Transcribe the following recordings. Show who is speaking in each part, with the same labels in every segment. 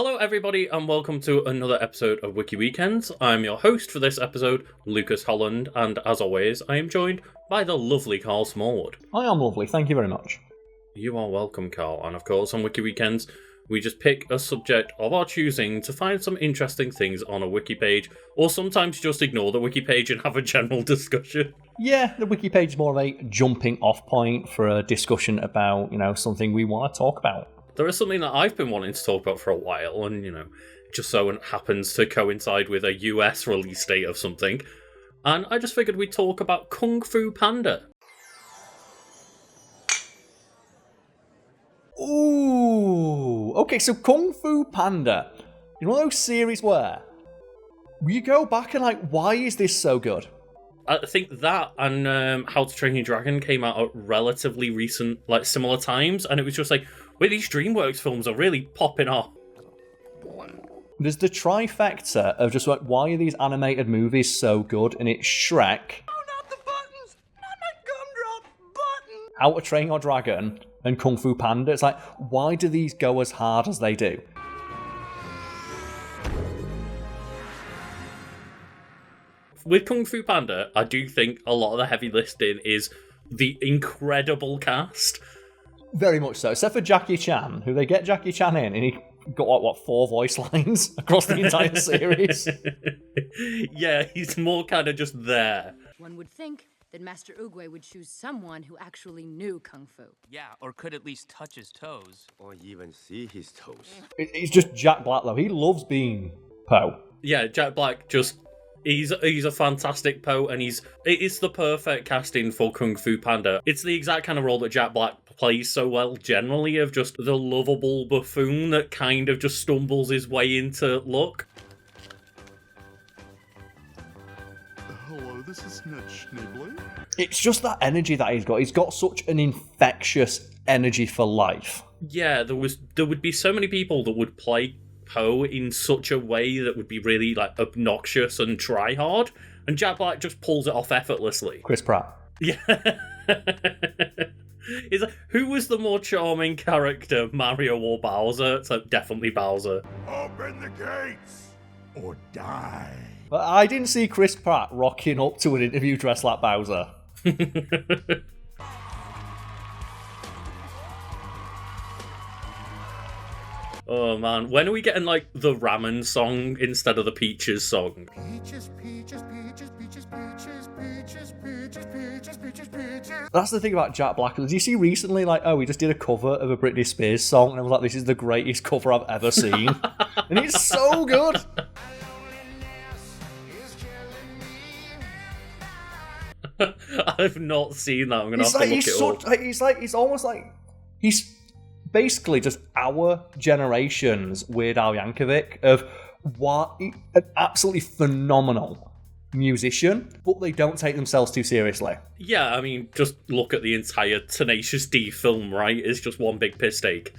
Speaker 1: Hello everybody and welcome to another episode of Wiki Weekends. I'm your host for this episode, Lucas Holland, and as always, I am joined by the lovely Karl Smallwood.
Speaker 2: I am lovely, thank you very much.
Speaker 1: You are welcome, Karl, and of course on Wiki Weekends, we just pick a subject of our choosing to find some interesting things on a wiki page, or sometimes just ignore the wiki page and have a general discussion.
Speaker 2: Yeah, the wiki page is more of a jumping off point for a discussion about, something we want to talk about.
Speaker 1: There is something that I've been wanting to talk about for a while, and, just so it happens to coincide with a US release date of something. And I just figured we'd talk about Kung Fu Panda.
Speaker 2: Ooh, okay, so Kung Fu Panda is one of those series where you go back and why is this so good?
Speaker 1: I think that and How to Train Your Dragon came out at relatively recent, similar times, and it was just these DreamWorks films are really popping off.
Speaker 2: There's the trifecta of just why are these animated movies so good, and it's Shrek,
Speaker 3: Oh, not the buttons! Not my gumdrop button!
Speaker 2: How to Train Your Dragon, and Kung Fu Panda. It's why do these go as hard as they do?
Speaker 1: With Kung Fu Panda, I do think a lot of the heavy lifting is the incredible cast.
Speaker 2: Very much so, except for Jackie Chan, who they get Jackie Chan in, and he got, 4 voice lines across the entire series?
Speaker 1: Yeah, he's more kind of just there.
Speaker 4: One would think that Master Oogway would choose someone who actually knew Kung Fu.
Speaker 5: Yeah, or could at least touch his toes.
Speaker 3: Or even see his toes.
Speaker 2: It's just Jack Black, though. He loves being Poe.
Speaker 1: Yeah, Jack Black he's a fantastic Poe, and it's the perfect casting for Kung Fu Panda. It's the exact kind of role that Jack Black plays so well generally, of just the lovable buffoon that kind of just stumbles his way into luck.
Speaker 6: Hello, this is Nitch Nibley.
Speaker 2: It's just that energy that he's got. He's got such an infectious energy for life.
Speaker 1: Yeah, there would be so many people that would play Poe in such a way that would be really obnoxious and try hard, and Jack Black just pulls it off effortlessly.
Speaker 2: Chris Pratt.
Speaker 1: Yeah. Who was the more charming character, Mario or Bowser? It's definitely Bowser.
Speaker 6: Open the gates or die.
Speaker 2: But I didn't see Chris Pratt rocking up to an interview dressed like Bowser.
Speaker 1: Oh man, when are we getting the ramen song instead of the Peaches song?
Speaker 6: Peaches, peaches, peaches, peaches, peaches, peaches, peaches, peaches, peaches, peaches.
Speaker 2: That's the thing about Jack Black. Did you see recently, he just did a cover of a Britney Spears song, and I was like, this is the greatest cover I've ever seen. And it's so good.
Speaker 1: I've not seen that. I'm gonna have to look it up.
Speaker 2: He's almost he's basically just our generation's Weird Al Yankovic of an absolutely phenomenal musician, but they don't take themselves too seriously.
Speaker 1: Yeah, I mean, just look at the entire Tenacious D film, right? It's just one big piss take.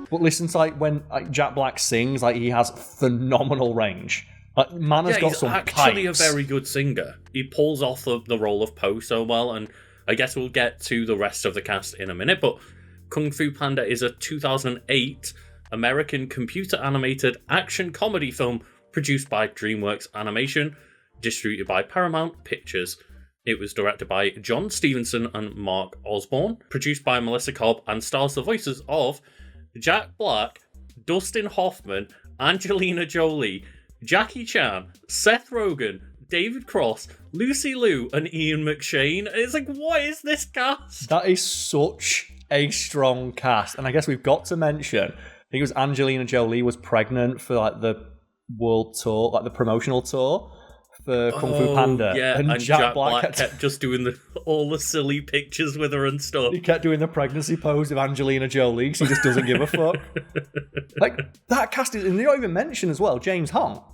Speaker 2: But listen to when Jack Black sings, he has phenomenal range. Man has got some pipes.
Speaker 1: He's actually a very good singer. He pulls off the role of Poe so well, and I guess we'll get to the rest of the cast in a minute, but Kung Fu Panda is a 2008 American computer-animated action comedy film produced by DreamWorks Animation, distributed by Paramount Pictures. It was directed by John Stevenson and Mark Osborne, produced by Melissa Cobb, and stars the voices of Jack Black, Dustin Hoffman, Angelina Jolie, Jackie Chan, Seth Rogen, David Cross, Lucy Liu, and Ian McShane. It's what is this cast?
Speaker 2: That is such a strong cast. And I guess we've got to mention, I think it was Angelina Jolie was pregnant for the world tour, the promotional tour for Kung Fu Panda.
Speaker 1: Yeah, and Jack Black kept just doing all the silly pictures with her and stuff.
Speaker 2: He kept doing the pregnancy pose of Angelina Jolie because he just doesn't give a fuck. That cast is, and they don't even mention as well James Hong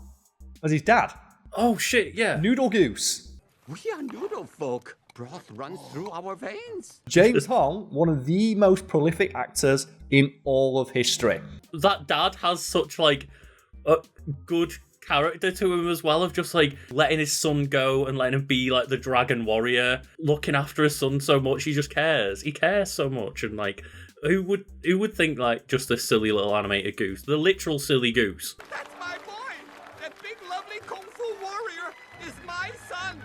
Speaker 2: as his dad.
Speaker 1: Oh shit, yeah.
Speaker 2: Noodle Goose.
Speaker 3: We are noodle folk. Broth runs through our veins.
Speaker 2: James Hong, one of the most prolific actors in all of history.
Speaker 1: That dad has such a good character to him as well, of just like letting his son go and letting him be like the dragon warrior, looking after his son so much. He just cares. He cares so much, and like, who would think like just this silly little animated goose, the literal silly goose?
Speaker 3: That's my boy! That big, lovely Kung Fu warrior is my son!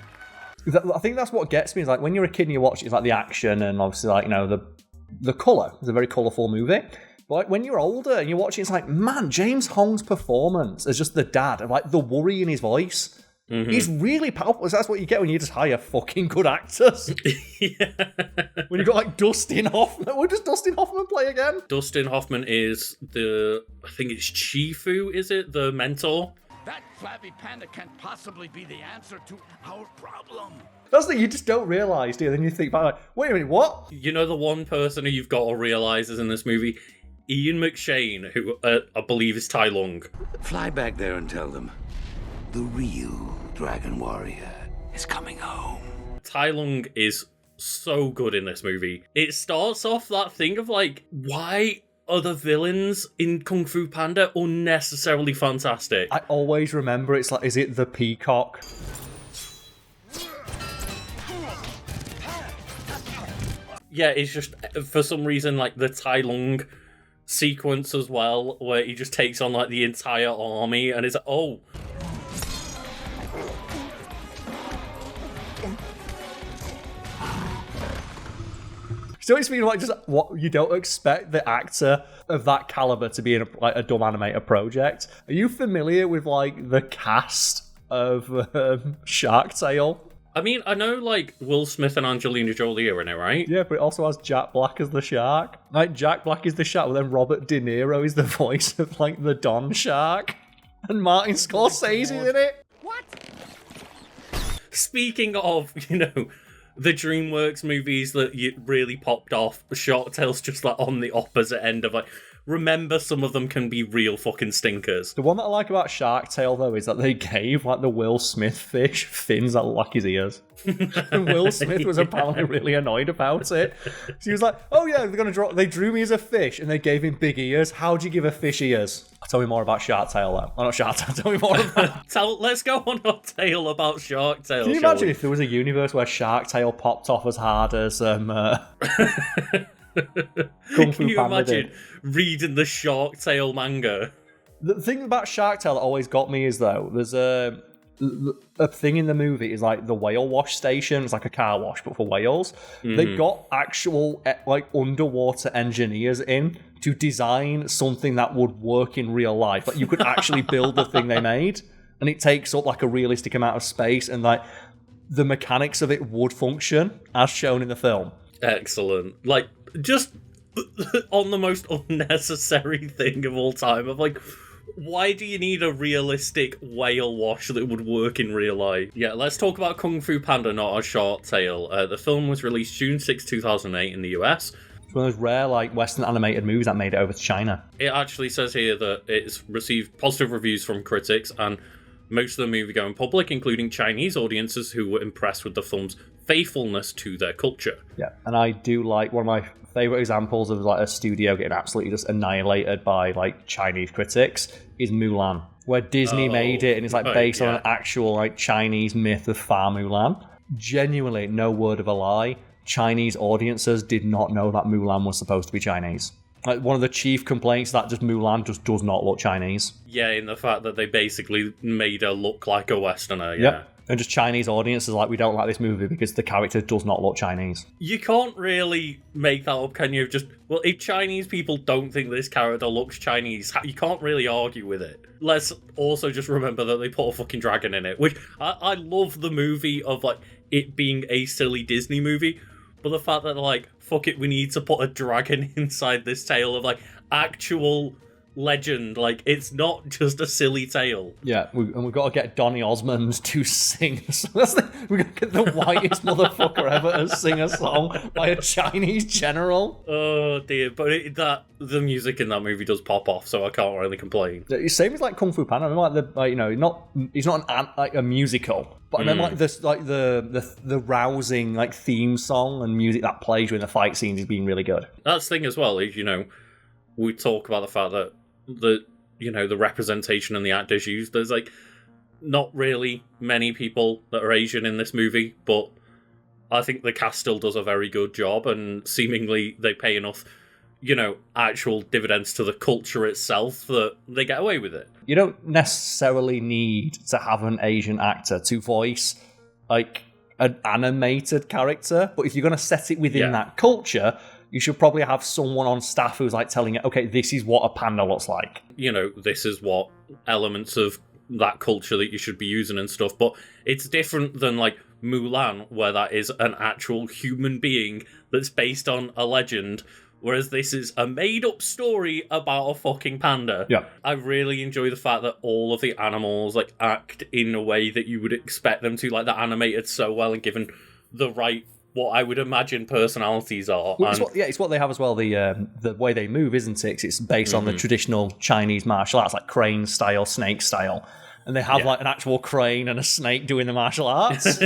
Speaker 2: I think that's what gets me, is like when you're a kid and you watch it, it's like the action and obviously like, you know, the colour. It's a very colourful movie. But like when you're older and you're watching, it's like, man, James Hong's performance as just the dad, and like the worry in his voice. Mm-hmm. He's really powerful. That's what you get when you just hire fucking good actors.
Speaker 1: Yeah.
Speaker 2: When you got like Dustin Hoffman. What does Dustin Hoffman play again?
Speaker 1: Dustin Hoffman is I think it's Chifu, is it? The mentor?
Speaker 7: That flabby panda can't possibly be the answer to our problem.
Speaker 2: That's the thing, you just don't realise, do you? Then you think back like, wait a minute, what?
Speaker 1: You know, the one person who you've got to realise is in this movie, Ian McShane, who I believe is Tai Lung.
Speaker 7: Fly back there and tell them the real Dragon Warrior is coming home.
Speaker 1: Tai Lung is so good in this movie. It starts off that thing of like, why are the villains in Kung Fu Panda unnecessarily fantastic?
Speaker 2: I always remember it's like, is it the peacock?
Speaker 1: Yeah, it's just, for some reason, like the Tai Lung sequence as well, where he just takes on like the entire army, and it's like, oh.
Speaker 2: So it's been like just what you don't expect the actor of that caliber to be in a dumb animator project. Are you familiar with like the cast of Shark Tale?
Speaker 1: I mean, I know like Will Smith and Angelina Jolie are in it, right?
Speaker 2: Yeah, but it also has Jack Black as the shark. Like Jack Black is the shark, but then Robert De Niro is the voice of like the Don Shark, and Martin Scorsese's in it.
Speaker 4: What?
Speaker 1: Speaking of, you know, the DreamWorks movies that really popped off, Shark Tale's just like on the opposite end of like, remember, some of them can be real fucking stinkers.
Speaker 2: The one that I like about Shark Tale though is that they gave like the Will Smith fish fins that look like his ears. And Will Smith was apparently really annoyed about it. So he was like, "Oh yeah, they drew me as a fish and they gave him big ears. How'd you give a fish ears?" Tell me more about Shark Tale though. Oh, not Shark Tale. Tell me more about.
Speaker 1: Let's go on a tale about Shark Tale.
Speaker 2: Can you imagine if there was a universe where Shark Tale popped off as hard as Kung Fu
Speaker 1: Can you
Speaker 2: Panda
Speaker 1: imagine
Speaker 2: did?
Speaker 1: reading the Shark Tale manga?
Speaker 2: The thing about Shark Tale that always got me is though, there's a thing in the movie is like the whale wash station. It's like a car wash, but for whales. Mm-hmm. They've got actual like underwater engineers in to design something that would work in real life. Like you could actually build the thing they made, and it takes up like a realistic amount of space, and like the mechanics of it would function as shown in the film.
Speaker 1: Excellent. Like, just on the most unnecessary thing of all time of like, why do you need a realistic whale wash that would work in real life? Yeah, let's talk about Kung Fu Panda, not a Shark Tale. The film was released June 6, 2008 in the US.
Speaker 2: It's one of those rare like Western animated movies that made it over to China.
Speaker 1: It actually says here that it's received positive reviews from critics and most of the movie-going public, including Chinese audiences who were impressed with the film's faithfulness to their culture.
Speaker 2: Yeah, and I do like one of my favourite examples of like a studio getting absolutely just annihilated by like Chinese critics is Mulan, where Disney made it and it's like based on an actual like Chinese myth of Fa Mulan. Genuinely, no word of a lie, Chinese audiences did not know that Mulan was supposed to be Chinese. Like one of the chief complaints that just Mulan just does not look Chinese.
Speaker 1: Yeah, in the fact that they basically made her look like a Westerner, yeah.
Speaker 2: Yep. And just Chinese audiences like, we don't like this movie because the character does not look Chinese.
Speaker 1: You can't really make that up, can you? Just, well, if Chinese people don't think this character looks Chinese, you can't really argue with it. Let's also just remember that they put a fucking dragon in it, which I love the movie of like it being a silly Disney movie, but the fact that they're like, fuck it, we need to put a dragon inside this tale of like actual legend. Like, it's not just a silly tale.
Speaker 2: Yeah, and we've got to get Donny Osmond to sing. So we've got to get the whitest motherfucker ever to sing a song by a Chinese general.
Speaker 1: Oh dear, but the music in that movie does pop off, so I can't really complain.
Speaker 2: It's same as like Kung Fu Panda. I mean, like you know, he's not like a musical, but I mean like this, like the rousing like theme song and music that plays during the fight scenes is being really good.
Speaker 1: That's the thing as well. Is, you know, we talk about the fact that the representation and the actors used. There's like not really many people that are Asian in this movie, but I think the cast still does a very good job, and seemingly they pay enough, actual dividends to the culture itself that they get away with it.
Speaker 2: You don't necessarily need to have an Asian actor to voice, like, an animated character, but if you're going to set it within that culture, you should probably have someone on staff who's, like, telling it, okay, this is what a panda looks like.
Speaker 1: This is what elements of that culture that you should be using and stuff, but it's different than, like, Mulan, where that is an actual human being that's based on a legend, whereas this is a made-up story about a fucking panda.
Speaker 2: Yeah.
Speaker 1: I really enjoy the fact that all of the animals, like, act in a way that you would expect them to. Like, they're animated so well and given the right, what I would imagine personalities are.
Speaker 2: Well, it's what they have as well, the way they move, isn't it? It's based on the traditional Chinese martial arts, like crane style, snake style. And they have, like, an actual crane and a snake doing the martial arts.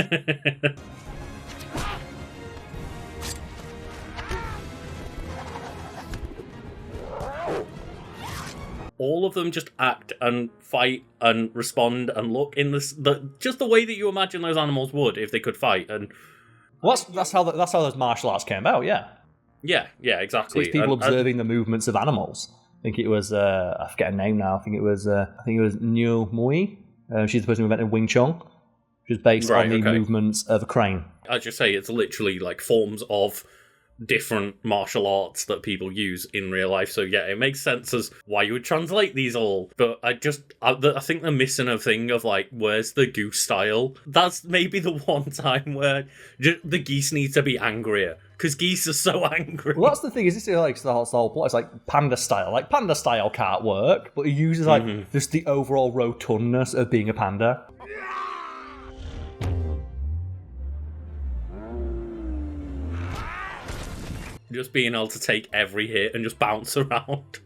Speaker 1: All of them just act and fight and respond and look in just the way that you imagine those animals would if they could fight. And
Speaker 2: well, that's how those martial arts came about. Yeah,
Speaker 1: exactly.
Speaker 2: It's people observing the movements of animals. I think it was I forget her name now. I think it was Niu Mui. She's the person who invented Wing Chun, which is based on the movements of a crane.
Speaker 1: As you say, it's literally like forms of different martial arts that people use in real life. So yeah, it makes sense as why you would translate these all. But I think they're missing a thing of, like, where's the goose style? That's maybe the one time where the geese need to be angrier, because geese are so angry.
Speaker 2: Well, that's the thing, is this like the whole plot? It's like panda style. Like, panda style can't work, but it uses like just the overall rotundness of being a panda.
Speaker 1: Just being able to take every hit and just bounce around.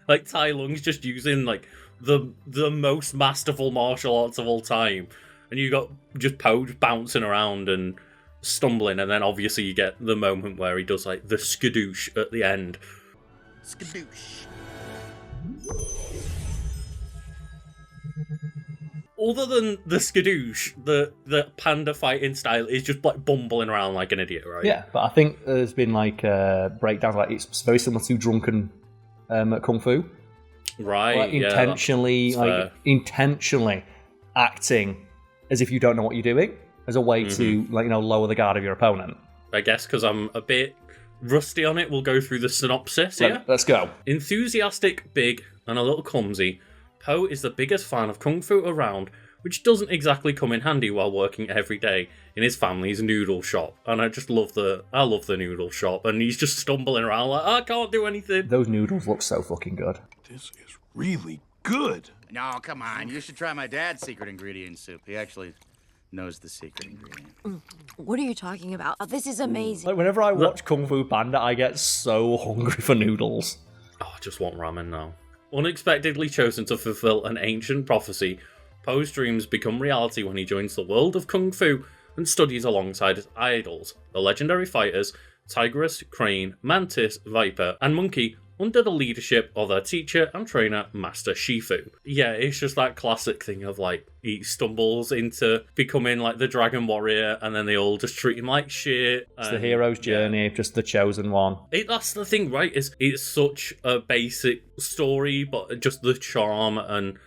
Speaker 1: Like, Tai Lung's just using, like, the most masterful martial arts of all time. And you got just Po bouncing around and stumbling, and then obviously you get the moment where he does, like, the skadoosh at the end.
Speaker 3: Skadoosh.
Speaker 1: Other than the skadoosh, the panda fighting style is just, like, bumbling around like an idiot, right?
Speaker 2: Yeah, but I think there's been, like, breakdowns, like, it's very similar to drunken kung fu.
Speaker 1: Right,
Speaker 2: like, intentionally acting as if you don't know what you're doing, as a way to, like, lower the guard of your opponent.
Speaker 1: I guess because I'm a bit rusty on it, we'll go through the synopsis here.
Speaker 2: Let's go.
Speaker 1: Enthusiastic, big, and a little clumsy, Po is the biggest fan of kung fu around, which doesn't exactly come in handy while working every day in his family's noodle shop. And I just love the noodle shop, and he's just stumbling around like, I can't do anything.
Speaker 2: Those noodles look so fucking good.
Speaker 3: This is really good.
Speaker 8: No, come on. You should try my dad's secret ingredient soup. He actually knows the secret ingredient.
Speaker 4: What are you talking about? Oh, this is amazing.
Speaker 2: Like, whenever I watch Kung Fu Panda, I get so hungry for noodles.
Speaker 1: Oh, I just want ramen now. Unexpectedly chosen to fulfill an ancient prophecy, Po's dreams become reality when he joins the world of Kung Fu and studies alongside his idols, the legendary fighters Tigress, Crane, Mantis, Viper, and Monkey, under the leadership of their teacher and trainer, Master Shifu. Yeah, it's just that classic thing of, like, he stumbles into becoming, like, the Dragon Warrior, and then they all just treat him like shit.
Speaker 2: It's the hero's journey, just the chosen one.
Speaker 1: That's the thing, right? It's such a basic story, but just the charm and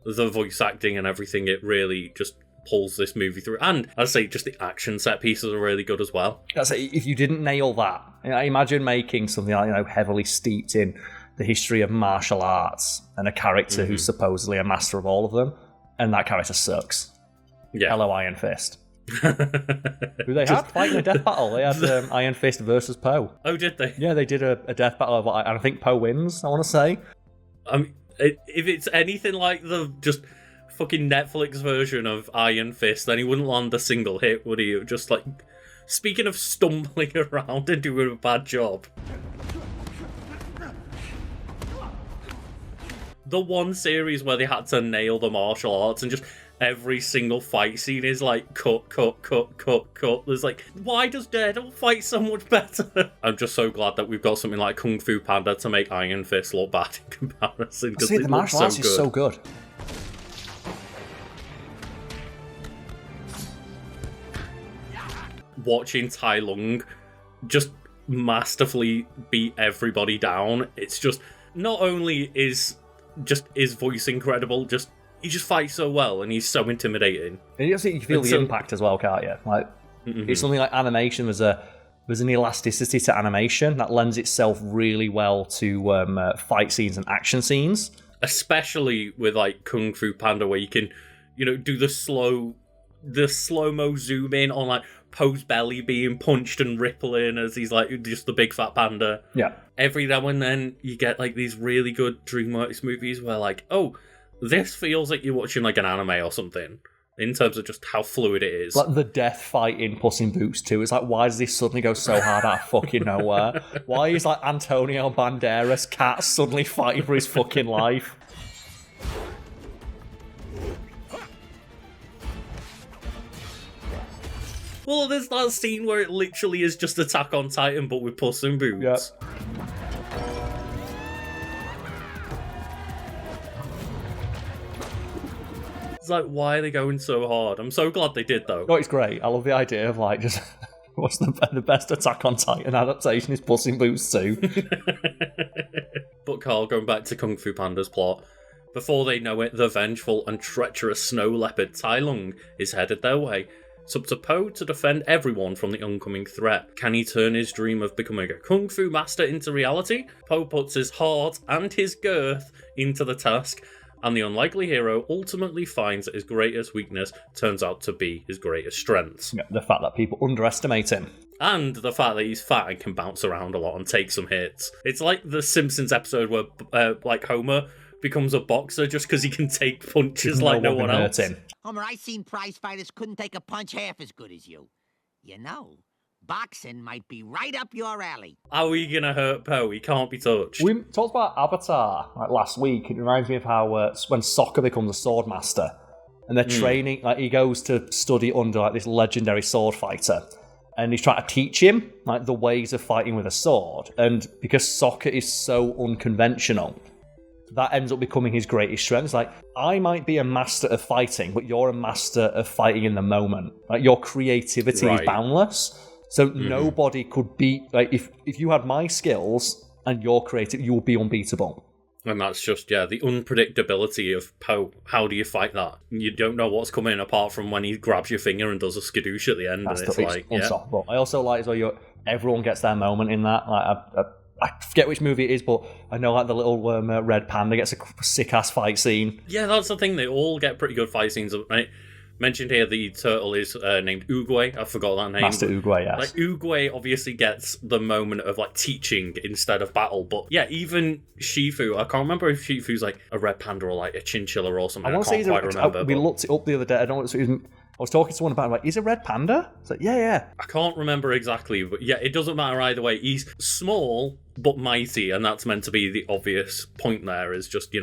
Speaker 1: the voice acting and everything, it really just pulls this movie through. And I'd say just the action set pieces are really good as well.
Speaker 2: That's it. If you didn't nail that, imagine making something like, heavily steeped in the history of martial arts and a character who's supposedly a master of all of them, and that character sucks.
Speaker 1: Yeah.
Speaker 2: Hello, Iron Fist. Who they had fighting a death battle. They had Iron Fist versus Po.
Speaker 1: Oh, did they?
Speaker 2: Yeah, they did a death battle, and I think Po wins, I want to say.
Speaker 1: If it's anything like the just fucking Netflix version of Iron Fist, then he wouldn't land a single hit, would he? Just, like, speaking of stumbling around and doing a bad job. The one series where they had to nail the martial arts and just every single fight scene is like cut. There's like, why does Daredevil fight so much better? I'm just so glad that we've got something like Kung Fu Panda to make Iron Fist look bad in comparison.
Speaker 2: See, the martial arts is so good.
Speaker 1: watching Tai Lung just masterfully beat everybody down. It's just, not only is just his voice incredible, he just fights so well, and he's so intimidating.
Speaker 2: And you feel the impact as well, can't you? Like, it's something like animation. There's an elasticity to animation that lends itself really well to fight scenes and action scenes.
Speaker 1: Especially with like Kung Fu Panda, where you can, do the slow-mo zoom in on like Poe's belly being punched and rippling as he's like just the big fat panda.
Speaker 2: Yeah.
Speaker 1: Every now and then you get like these really good DreamWorks movies where like, oh, this feels like you're watching like an anime or something, in terms of just how fluid it is.
Speaker 2: Like the death fight in Puss in Boots 2. It's like, why does this suddenly go so hard out of fucking nowhere? Why is like Antonio Banderas' cat suddenly fighting for his fucking life?
Speaker 1: Well, there's that scene where it literally is just Attack on Titan, but with Puss in Boots.
Speaker 2: Yep.
Speaker 1: It's like, why are they going so hard? I'm so glad they did, though.
Speaker 2: No, it's great. I love the idea of like just what's the best Attack on Titan adaptation is Puss in Boots 2.
Speaker 1: But Carl, going back to Kung Fu Panda's plot, before they know it, the vengeful and treacherous snow leopard Tai Lung is headed their way. It's up to Poe to defend everyone from the oncoming threat. Can he turn his dream of becoming a kung fu master into reality? Poe puts his heart and his girth into the task, and the unlikely hero ultimately finds that his greatest weakness turns out to be his greatest strength.
Speaker 2: Yeah, the fact that people underestimate him.
Speaker 1: And the fact that he's fat and can bounce around a lot and take some hits. It's like the Simpsons episode where like Homer becomes a boxer just because he can take punches like no one else.
Speaker 9: Homer, I seen prize fighters couldn't take a punch half as good as you. Boxing might be right up your alley.
Speaker 1: How are you going to hurt Poe? He can't be touched.
Speaker 2: We talked about Avatar like last week. It reminds me of how when Sokka becomes a sword master and they're training, like he goes to study under like this legendary sword fighter, and he's trying to teach him like the ways of fighting with a sword. And because Sokka is so unconventional, that ends up becoming his greatest strength. It's like, I might be a master of fighting, but you're a master of fighting in the moment. Like your creativity is boundless. So nobody could beat, like if you had my skills and you're creative, you would be unbeatable.
Speaker 1: And that's just, the unpredictability of Poe. How do you fight that? You don't know what's coming apart from when he grabs your finger and does a skadoosh at the end.
Speaker 2: That's
Speaker 1: and it's like,
Speaker 2: unstoppable. I also like as well, everyone gets their moment in that. Like I forget which movie it is, but I know like the little red panda gets a sick-ass fight scene.
Speaker 1: Yeah, that's the thing. They all get pretty good fight scenes. Right? Mentioned here, the turtle is named Oogway. I forgot that name.
Speaker 2: Master Oogway, yes.
Speaker 1: Like, Oogway obviously gets the moment of, like, teaching instead of battle. But, yeah, even Shifu, I can't remember if Shifu's, like, a red panda or, like, a chinchilla or something. I can't quite remember.
Speaker 2: We looked it up the other day. I was talking to someone about it, like, is a red panda? It's like, yeah.
Speaker 1: I can't remember exactly, but, yeah, it doesn't matter either way. He's small, but mighty, and that's meant to be the obvious point there, is just,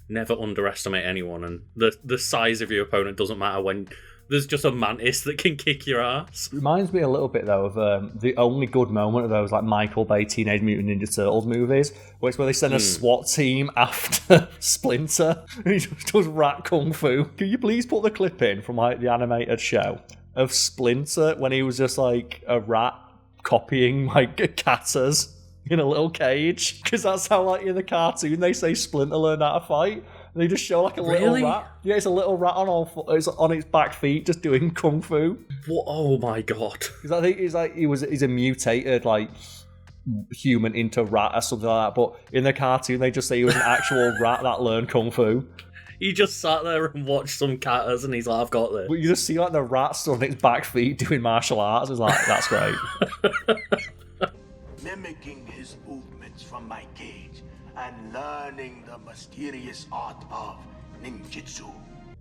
Speaker 1: never underestimate anyone, and the size of your opponent doesn't matter when there's just a mantis that can kick your ass.
Speaker 2: Reminds me a little bit though of the only good moment of those like Michael Bay Teenage Mutant Ninja Turtles movies, where it's where they send a SWAT team after Splinter and he just does rat kung fu. Can you please put the clip in from like the animated show of Splinter when he was just like a rat copying like katas in a little cage? Because that's how, like, in the cartoon they say Splinter learned how to fight. And they just show like a little rat. Yeah, it's a little rat it's on its back feet just doing kung fu.
Speaker 1: What? Oh my god!
Speaker 2: He's a mutated like human into rat or something like that. But in the cartoon they just say he was an actual rat that learned kung fu.
Speaker 1: He just sat there and watched some katas and he's like, I've got this.
Speaker 2: But you just see like the rat stood on its back feet doing martial arts. It's like, that's great.
Speaker 10: Mimicking his movements from my cage and learning the mysterious art of ninjutsu.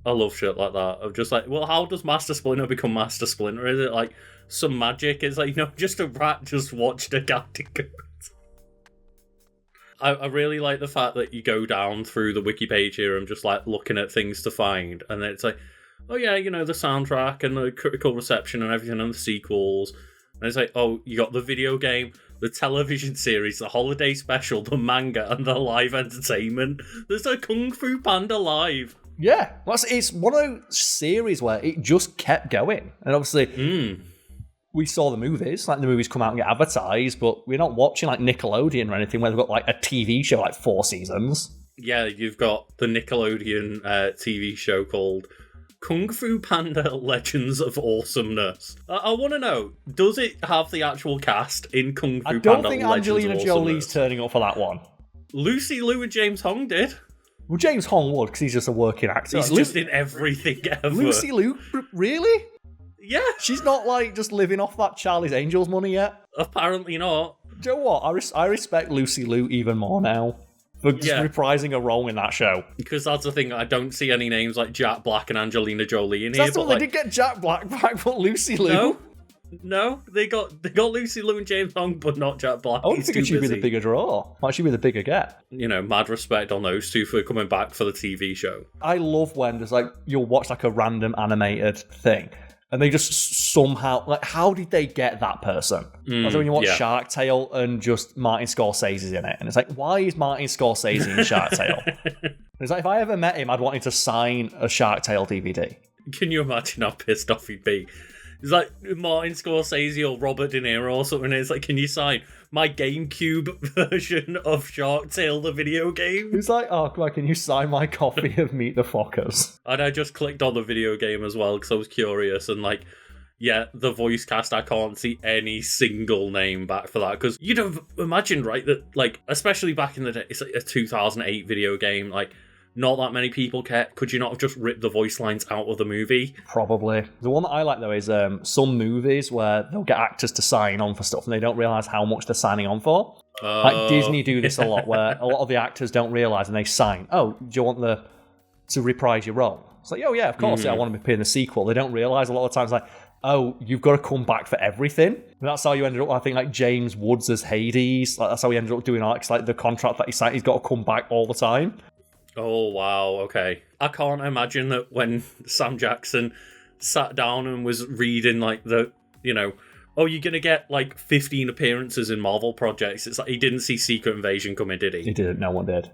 Speaker 1: I love shit like that. Of just like, well, how does Master Splinter become Master Splinter? Is it like some magic? It's like, no, just a rat just watched a guy go. I really like the fact that you go down through the wiki page here and just like looking at things to find, and then it's like, oh yeah, the soundtrack and the critical reception and everything and the sequels. And it's like, oh, you got the video game, the television series, the holiday special, the manga, and the live entertainment. There's a Kung Fu Panda live.
Speaker 2: Yeah, it's one of those series where it just kept going. And obviously, we saw the movies, like the movies come out and get advertised, but we're not watching like Nickelodeon or anything where they've got like a TV show like 4 seasons.
Speaker 1: Yeah, you've got the Nickelodeon TV show called Kung Fu Panda Legends of Awesomeness. I want to know, does it have the actual cast in Kung Fu Panda Legends of Awesomeness?
Speaker 2: I don't think Angelina Jolie's turning up for that one.
Speaker 1: Lucy Liu and James Hong did.
Speaker 2: Well, James Hong would, because he's just a working actor.
Speaker 1: He's just in everything ever.
Speaker 2: Lucy Liu? Really?
Speaker 1: Yeah.
Speaker 2: She's not, like, just living off that Charlie's Angels money yet?
Speaker 1: Apparently not.
Speaker 2: Do you know what? I respect Lucy Liu even more now for just reprising a role in that show.
Speaker 1: Because that's the thing, I don't see any names like Jack Black and Angelina Jolie in here.
Speaker 2: That's what they did get Jack Black back, but Lucy Liu.
Speaker 1: No, they got Lucy Liu and James Hong, but not Jack Black.
Speaker 2: I would think she'd be the bigger draw. Might she be the bigger get?
Speaker 1: You know, mad respect on those two for coming back for the TV show.
Speaker 2: I love when there's like, you'll watch like a random animated thing, and they just somehow, like, how did they get that person? Like when you watch Shark Tale and just Martin Scorsese's in it, and it's like, why is Martin Scorsese in Shark Tale? It's like, if I ever met him, I'd want him to sign a Shark Tale DVD.
Speaker 1: Can you imagine how pissed off he'd be? It's like Martin Scorsese or Robert De Niro or something. It's like, can you sign my GameCube version of Shark Tale, the video game?
Speaker 2: It's like, oh, come on, can you sign my copy of Meet the Fockers?
Speaker 1: And I just clicked on the video game as well because I was curious. And like, yeah, the voice cast, I can't see any single name back for that. Because you'd have imagined, right, that like, especially back in the day, it's like a 2008 video game, like, not that many people care. Could you not have just ripped the voice lines out of the movie?
Speaker 2: Probably. The one that I like, though, is some movies where they'll get actors to sign on for stuff and they don't realise how much they're signing on for. Like Disney do this a lot, where a lot of the actors don't realise and they sign, oh, do you want to reprise your role? It's like, oh, yeah, of course, I want to be in the sequel. They don't realise a lot of times, like, oh, you've got to come back for everything. And that's how you ended up, I think, like James Woods as Hades. Like, that's how he ended up doing Alex, like the contract that he signed, he's got to come back all the time.
Speaker 1: Oh, wow, okay. I can't imagine that when Sam Jackson sat down and was reading, like, the, you know, oh, you're going to get, like, 15 appearances in Marvel projects. It's like he didn't see Secret Invasion coming, did he?
Speaker 2: He didn't. No one did.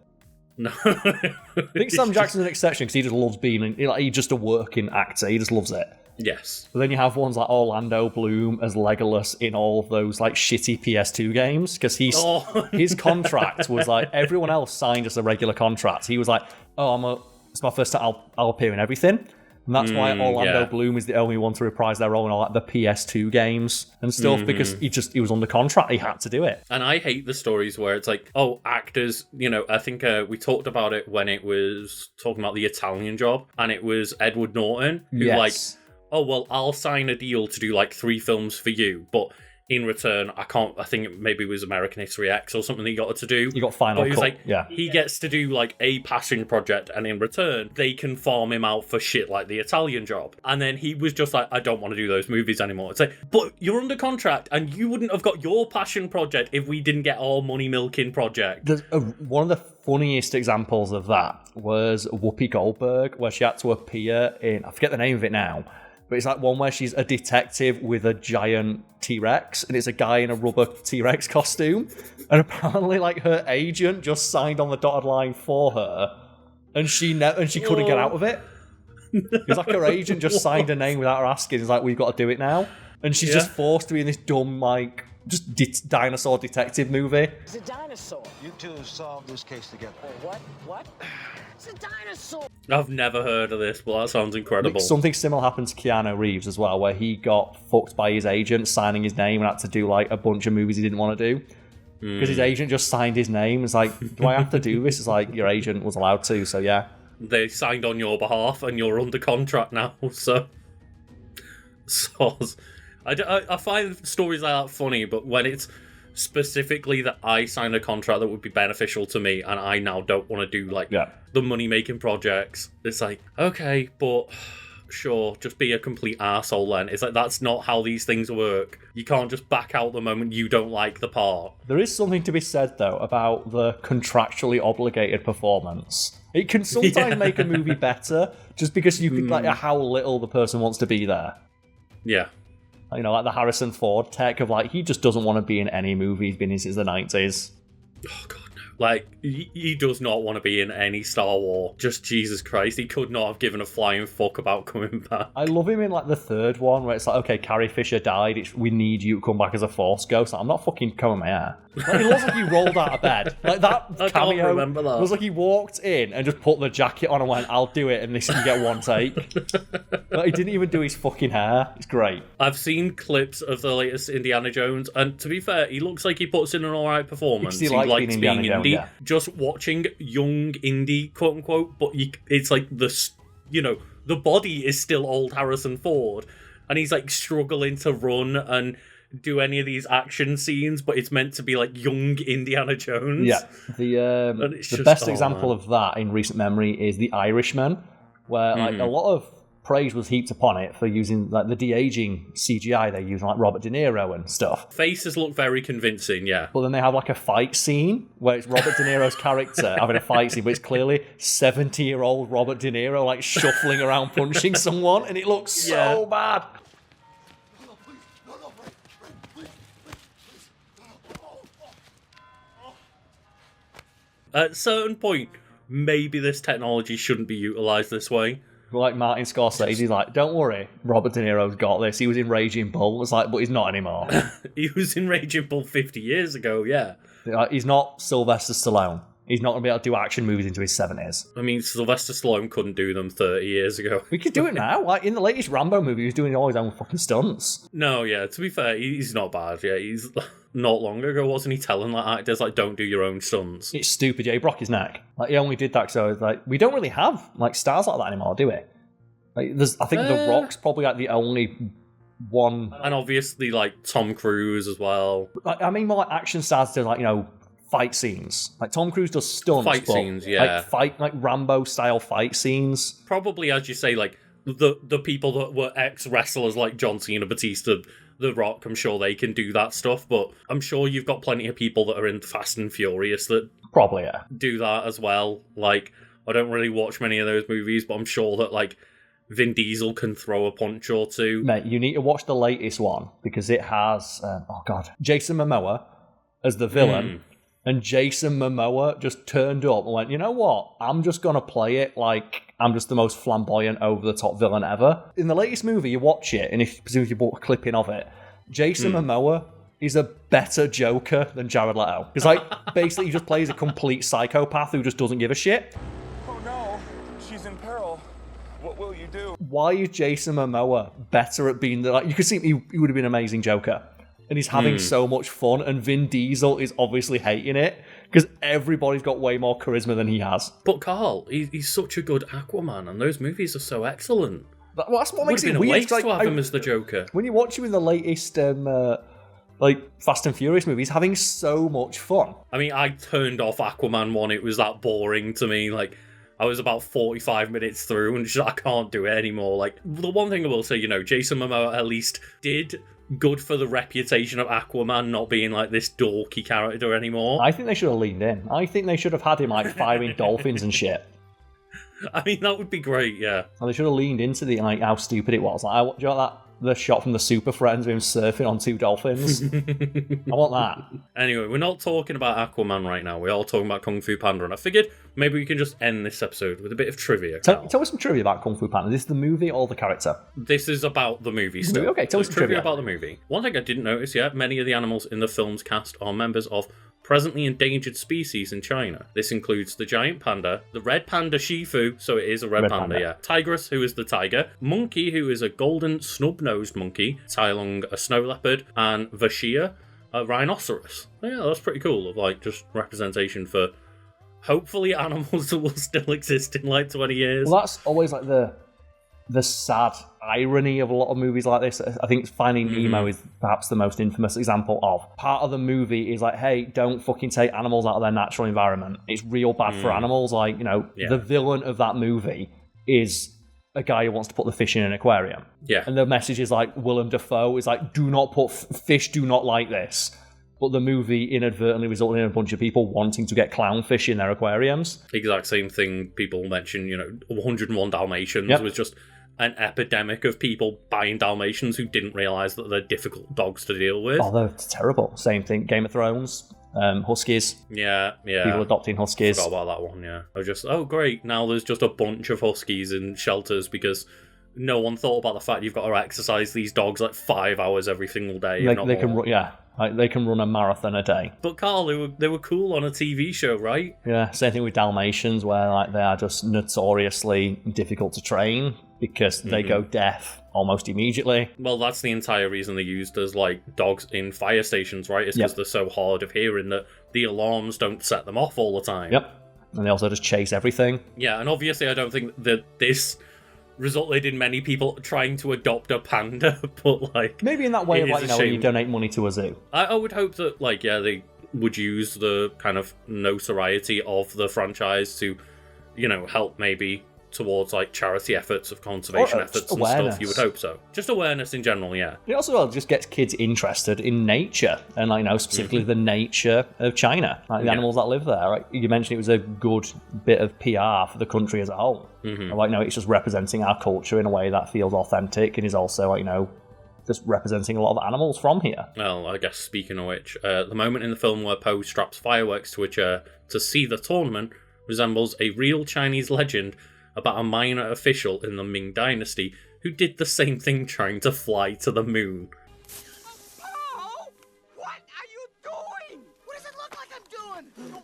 Speaker 1: No.
Speaker 2: I think Sam Jackson's an exception because he just loves being, he's just a working actor. He just loves it.
Speaker 1: Yes.
Speaker 2: But then you have ones like Orlando Bloom as Legolas in all of those like shitty PS2 games because his contract was like everyone else signed just a regular contract. He was like, oh, it's my first time. I'll appear in everything, and that's why Orlando Bloom is the only one to reprise their role in all like the PS2 games and stuff because he was under contract. He had to do it.
Speaker 1: And I hate the stories where it's like, oh, actors. You know, I think we talked about it when it was talking about the Italian Job, and it was Edward Norton who like. Oh, well, I'll sign a deal to do like 3 films for you, but in return, I think it maybe was American History X or something that he got to do.
Speaker 2: You got final cut,
Speaker 1: like, he gets to do like a passion project, and in return, they can farm him out for shit like the Italian Job. And then he was just like, I don't want to do those movies anymore. It's like, but you're under contract, and you wouldn't have got your passion project if we didn't get our money milking project.
Speaker 2: One of the funniest examples of that was Whoopi Goldberg, where she had to appear in, I forget the name of it now, but it's like one where she's a detective with a giant T-Rex, and it's a guy in a rubber T-Rex costume. And apparently, like, her agent just signed on the dotted line for her, and she couldn't get out of it. It's like her agent just signed her name without her asking. It's like, we've got to do it now. And she's just forced to be in this dumb, like, just dinosaur detective movie.
Speaker 11: It's a dinosaur.
Speaker 10: You two solve this case together.
Speaker 11: What? What? It's a dinosaur.
Speaker 1: I've never heard of this, but that sounds incredible.
Speaker 2: Something similar happened to Keanu Reeves as well, where he got fucked by his agent signing his name and had to do like a bunch of movies he didn't want to do. Because his agent just signed his name. It's like, do I have to do this? It's like, your agent was allowed to, so yeah.
Speaker 1: They signed on your behalf and you're under contract now, so... I find stories like that funny, but when it's specifically that I signed a contract that would be beneficial to me and I now don't want to do like the money-making projects, it's like, okay, but sure, just be a complete arsehole then. It's like, that's not how these things work. You can't just back out the moment you don't like the part.
Speaker 2: There is something to be said, though, about the contractually obligated performance. It can sometimes make a movie better just because you think like how little the person wants to be there.
Speaker 1: Yeah.
Speaker 2: You know, like the Harrison Ford tech of like, he just doesn't want to be in any movie he's been in since the 90s.
Speaker 1: Oh, God, no. Like, he does not want to be in any Star Wars. Just Jesus Christ, he could not have given a flying fuck about coming back.
Speaker 2: I love him in like the third one where it's like, okay, Carrie Fisher died. We need you to come back as a Force ghost. Like, I'm not fucking combing my hair. Like, it looks like he rolled out of bed. Like that
Speaker 1: I
Speaker 2: cameo.
Speaker 1: can't remember that.
Speaker 2: It was like he walked in and just put the jacket on and went, "I'll do it," and this can get one take. Like, he didn't even do his fucking hair. It's great.
Speaker 1: I've seen clips of the latest Indiana Jones, and to be fair, he looks like he puts in an alright performance.
Speaker 2: He likes being Indiana Jones,
Speaker 1: indie.
Speaker 2: yeah.
Speaker 1: Just watching young indie, quote unquote, but it's like the body is still old Harrison Ford, and he's like struggling to run and do any of these action scenes, but it's meant to be like young Indiana Jones.
Speaker 2: Yeah, the best example of that in recent memory is The Irishman, where like a lot of praise was heaped upon it for using like the de-aging CGI they use, like Robert De Niro and stuff.
Speaker 1: Faces look very convincing, yeah.
Speaker 2: But then they have like a fight scene where it's Robert De Niro's character having a fight scene, but it's clearly 70-year-old Robert De Niro like shuffling around punching someone, and it looks so bad.
Speaker 1: At a certain point, maybe this technology shouldn't be utilised this way.
Speaker 2: Like Martin Scorsese's like, don't worry, Robert De Niro's got this. He was in Raging Bull. It's like, but he's not anymore.
Speaker 1: He was in Raging Bull 50 years ago, yeah.
Speaker 2: He's not Sylvester Stallone. He's not going to be able to do action movies into his 70s.
Speaker 1: I mean, Sylvester Stallone couldn't do them 30 years ago.
Speaker 2: We could do it now. Like in the latest Rambo movie, he was doing all his own fucking stunts.
Speaker 1: No, yeah, to be fair, he's not bad, yeah. He's not long ago, wasn't he telling like actors, like, don't do your own stunts?
Speaker 2: It's stupid, yeah. He broke his neck. Like, he only did that so like, we don't really have like stars like that anymore, do we? Like, I think The Rock's probably like the only one.
Speaker 1: And obviously, like, Tom Cruise as well.
Speaker 2: Like, I mean, more like action stars do, like, fight scenes. Like, Tom Cruise does stunts.
Speaker 1: Fight scenes, yeah.
Speaker 2: Like Rambo-style fight scenes.
Speaker 1: Probably, as you say, like, the people that were ex-wrestlers like John Cena, Batista, The Rock, I'm sure they can do that stuff, but I'm sure you've got plenty of people that are in Fast and Furious that
Speaker 2: probably, yeah,
Speaker 1: do that as well. Like, I don't really watch many of those movies, but I'm sure that, like, Vin Diesel can throw a punch or two.
Speaker 2: Mate, you need to watch the latest one, because it has, Jason Momoa as the villain, and Jason Momoa just turned up and went, you know what, I'm just going to play it like I'm just the most flamboyant, over-the-top villain ever. In the latest movie, you watch it, and if presumably you bought a clipping of it, Jason Momoa is a better Joker than Jared Leto. Because, like, basically he just plays a complete psychopath who just doesn't give a shit.
Speaker 12: Oh no, she's in peril. What will you do?
Speaker 2: Why is Jason Momoa better at being you could see he would have been an amazing Joker. And he's having so much fun, and Vin Diesel is obviously hating it, because everybody's got way more charisma than he has.
Speaker 1: But Carl, he's such a good Aquaman, and those movies are so excellent.
Speaker 2: Well, that's what makes it
Speaker 1: weird.
Speaker 2: weird.
Speaker 1: Waste to have him as the Joker.
Speaker 2: When you watch him in the latest Fast and Furious movie, he's having so much fun.
Speaker 1: I mean, I turned off Aquaman 1, it was that boring to me, like, I was about 45 minutes through, and just, I can't do it anymore. Like, the one thing I will say, Jason Momoa at least did good for the reputation of Aquaman not being, like, this dorky character anymore.
Speaker 2: I think they should have leaned in. I think they should have had him, like, firing dolphins and shit.
Speaker 1: I mean, that would be great, yeah.
Speaker 2: And they should have leaned into how stupid it was. Like, do you know the shot from the Super Friends of him surfing on 2 dolphins? I want that.
Speaker 1: Anyway, we're not talking about Aquaman right now. We're all talking about Kung Fu Panda, and I figured maybe we can just end this episode with a bit of trivia.
Speaker 2: Tell us some trivia about Kung Fu Panda. Is this the movie or the character?
Speaker 1: This is about the movie still.
Speaker 2: Okay, tell us some trivia
Speaker 1: about the movie. One thing I didn't notice yet, many of the animals in the film's cast are members of presently endangered species in China. This includes the giant panda, the red panda Shifu, so it is a red panda, yeah. Tigress, who is the tiger, monkey, who is a golden snub-nosed monkey, Tai Lung, a snow leopard, and Vashia, a rhinoceros. Yeah, that's pretty cool, of like just representation for hopefully animals that will still exist in like 20 years.
Speaker 2: Well, that's always like the sad irony of a lot of movies like this. I think Finding Nemo is perhaps the most infamous example of. Part of the movie is like, hey, don't fucking take animals out of their natural environment. It's real bad for animals. Like, the villain of that movie is a guy who wants to put the fish in an aquarium.
Speaker 1: Yeah.
Speaker 2: And the message is like, Willem Dafoe is like, do not put fish, do not like this. But the movie inadvertently resulted in a bunch of people wanting to get clownfish in their aquariums.
Speaker 1: Exact same thing people mention, 101 Dalmatians was just an epidemic of people buying Dalmatians who didn't realise that they're difficult dogs to deal with.
Speaker 2: Oh, they're terrible. Same thing, Game of Thrones. Huskies.
Speaker 1: Yeah.
Speaker 2: People adopting huskies.
Speaker 1: Forgot about that one, yeah. I was just, oh great, now there's just a bunch of huskies in shelters because no one thought about the fact you've got to exercise these dogs like 5 hours every single day.
Speaker 2: They can run a marathon a day.
Speaker 1: But Carl, they were cool on a TV show, right?
Speaker 2: Yeah, same thing with Dalmatians, where like they are just notoriously difficult to train because they go deaf almost immediately.
Speaker 1: Well, that's the entire reason they're used as like dogs in fire stations, right? It's because they're so hard of hearing that the alarms don't set them off all the time.
Speaker 2: Yep. And they also just chase everything.
Speaker 1: Yeah, and obviously I don't think that this resulted in many people trying to adopt a panda, but like...
Speaker 2: Maybe in that way of like, when you donate money to a zoo.
Speaker 1: I would hope that, like, yeah, they would use the kind of notoriety of the franchise to, help maybe towards like charity efforts of conservation efforts and stuff. You would hope so. Just awareness in general, yeah.
Speaker 2: It also just gets kids interested in nature and specifically the nature of China, like the animals that live there. Right? You mentioned it was a good bit of PR for the country as a whole. It's just representing our culture in a way that feels authentic and is also just representing a lot of animals from here.
Speaker 1: Well, I guess speaking of which, the moment in the film where Po straps fireworks to a chair to see the tournament resembles a real Chinese legend about a minor official in the Ming Dynasty who did the same thing trying to fly to the moon.
Speaker 3: Oh! What are you doing? What does it look like I'm doing? Oh,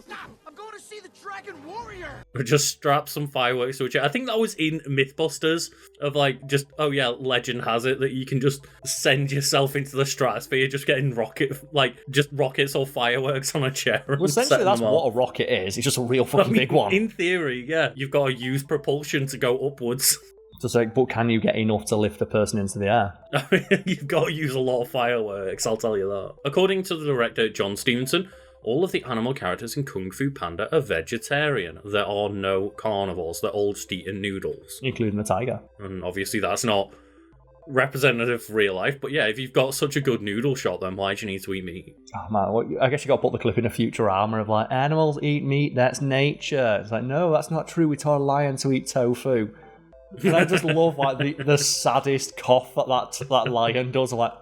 Speaker 3: stop! I'm going to see the Dragon Warrior!
Speaker 1: Or just strap some fireworks to a chair. I think that was in Mythbusters of legend has it that you can just send yourself into the stratosphere just getting rockets or fireworks on a chair.
Speaker 2: Well, essentially that's what a rocket is. It's just a real fucking big one.
Speaker 1: In theory, yeah. You've got to use propulsion to go upwards.
Speaker 2: Just but can you get enough to lift a person into the air?
Speaker 1: You've got to use a lot of fireworks, I'll tell you that. According to the director John Stevenson, all of the animal characters in Kung Fu Panda are vegetarian. There are no carnivores. They're all just eating noodles.
Speaker 2: Including the tiger.
Speaker 1: And obviously that's not representative of real life, but yeah, if you've got such a good noodle shot, then why do you need to eat meat?
Speaker 2: Oh man, I guess you got to put the clip in a Futurama of like, animals eat meat, that's nature. It's like, no, that's not true. We taught a lion to eat tofu. And I just love the saddest cough that lion does. I'm like,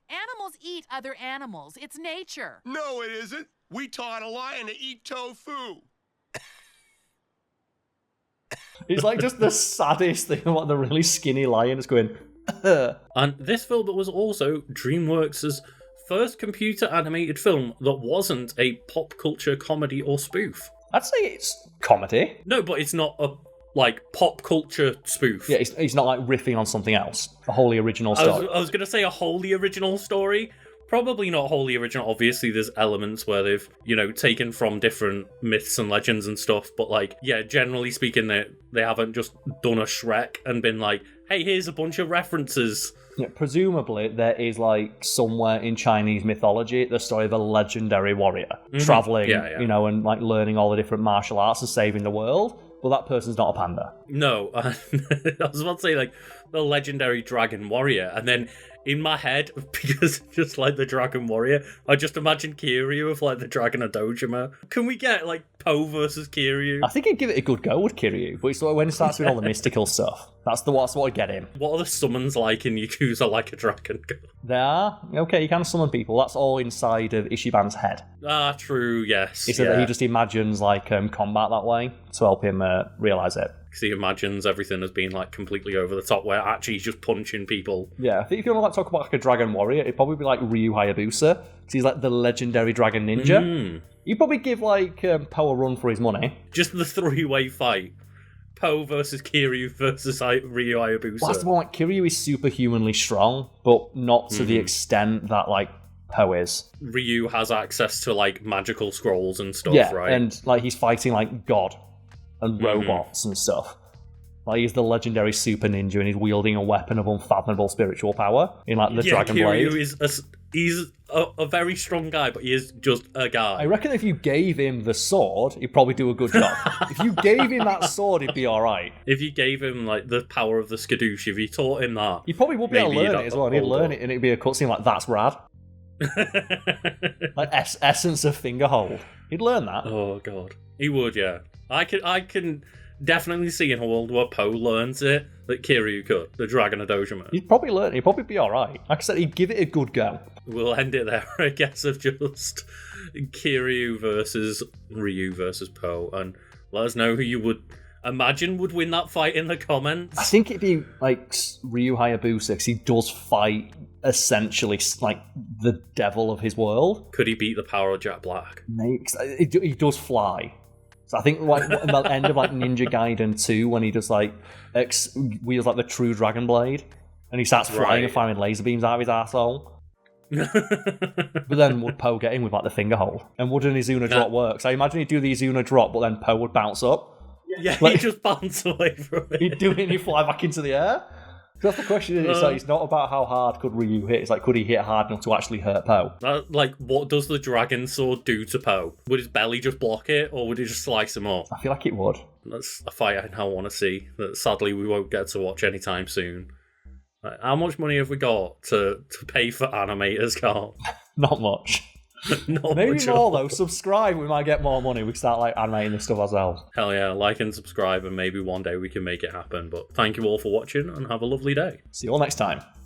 Speaker 13: Animals eat other animals. It's nature.
Speaker 10: No, it isn't. We taught a lion to eat tofu.
Speaker 2: It's like just the saddest thing about the really skinny lion is going.
Speaker 1: And this film was also DreamWorks' first computer animated film that wasn't a pop culture comedy or spoof.
Speaker 2: I'd say it's comedy.
Speaker 1: No, but it's not a pop culture spoof.
Speaker 2: Yeah, it's not like riffing on something else. A wholly original story.
Speaker 1: I was going to say a wholly original story. Probably not wholly original. Obviously, there's elements where they've, taken from different myths and legends and stuff. But, generally speaking, they haven't just done a Shrek and been like, hey, here's a bunch of references.
Speaker 2: Yeah, presumably, there is, somewhere in Chinese mythology, the story of a legendary warrior traveling, and, learning all the different martial arts and saving the world. Well, that person's not a panda.
Speaker 1: No. I was about to say, the legendary dragon warrior. And then in my head, because just like the dragon warrior, I just imagine Kiryu with, the dragon of Dojima. Can we get, Po versus Kiryu?
Speaker 2: I think I'd give it a good go with Kiryu, but it's when it starts with all the mystical stuff. That's what I get him.
Speaker 1: What are the summons like in Yakuza Like a Dragon?
Speaker 2: They are. Okay, you can summon people. That's all inside of Ishiban's head.
Speaker 1: Ah, true, yes.
Speaker 2: He said that he just imagines, combat that way to help him realise it.
Speaker 1: Because he imagines everything as being, completely over the top, where actually he's just punching people.
Speaker 2: Yeah, I think if you want to talk about, a dragon warrior, it'd probably be, Ryu Hayabusa, because he's, the legendary dragon ninja. You'd probably give, Po a run for his money.
Speaker 1: Just the three-way fight. Po versus Kiryu versus Ryu Hayabusa.
Speaker 2: Well, that's the one, Kiryu is superhumanly strong, but not to the extent that, Po is.
Speaker 1: Ryu has access to, magical scrolls and stuff, right?
Speaker 2: And, he's fighting, God and robots and stuff. He's the legendary super ninja and he's wielding a weapon of unfathomable spiritual power in, the Dragon Blade.
Speaker 1: Kiryu he's a very strong guy, but he is just a guy.
Speaker 2: I reckon if you gave him the sword, he'd probably do a good job. If you gave him that sword, he'd be alright.
Speaker 1: If you gave him, the power of the skadoosh, if you taught him that...
Speaker 2: He probably would be able to learn it as well. He'd learn it and it'd be a cutscene that's rad. Essence of finger hold. He'd learn that.
Speaker 1: Oh, God. He would, yeah. I can definitely seeing a world where Poe learns it that Kiryu could, the Dragon of Dojima.
Speaker 2: He'd probably learn. He'd probably be all right. Like I said, he'd give it a good go.
Speaker 1: We'll end it there, I guess, of just Kiryu versus Ryu versus Poe, and let us know who you would imagine would win that fight in the comments.
Speaker 2: I think it'd be like Ryu Hayabusa, because he does fight essentially like the devil of his world.
Speaker 1: Could he beat the power of Jack Black?
Speaker 2: Maybe, 'cause he does fly. So I think like at the end of like Ninja Gaiden 2, when he does like wields like the true Dragon Blade, and he starts flying and firing laser beams out of his arsehole. But then would Poe get in with like the finger hold? And would an Izuna drop work? So I imagine he'd do the Izuna drop, but then Poe would bounce up.
Speaker 1: Yeah,
Speaker 2: like,
Speaker 1: he'd just bounce away from it.
Speaker 2: He'd do it and he'd fly back into the air. That's the question. It's like, it's not about how hard could Ryu hit. It's like, could he hit hard enough to actually hurt Poe?
Speaker 1: Like, what does the Dragon Sword do to Poe? Would his belly just block it, or would it just slice him up?
Speaker 2: I feel like it would.
Speaker 1: That's a fight I now want to see, that sadly we won't get to watch anytime soon. Like, how much money have we got to pay for animators, Carl?
Speaker 2: Not much. Maybe more though. Subscribe, we might get more money. We can start like animating this stuff ourselves.
Speaker 1: Hell yeah, like and subscribe, and maybe one day we can make it happen. But thank you all for watching, and have a lovely day.
Speaker 2: See you all next time.